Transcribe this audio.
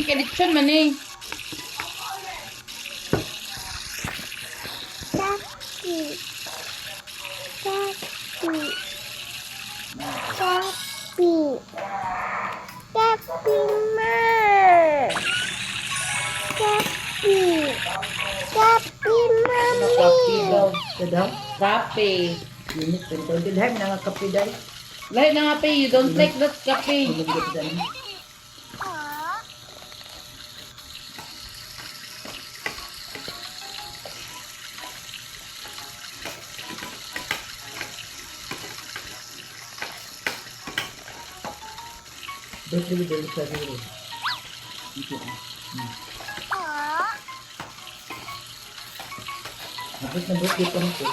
kay lechon man eh. Sapi. Sapi. Sapi. Sapi ma. Sapi. Sapi mami. Kapi daw. Daw. Kape. Init pa ito. Dilhay mo na nga kapi daw. Lahat na nga pe, you don't like that kape. Tulog dito dyan. Birthday dito sa dito. Dito. Tapos na birthday pa nito.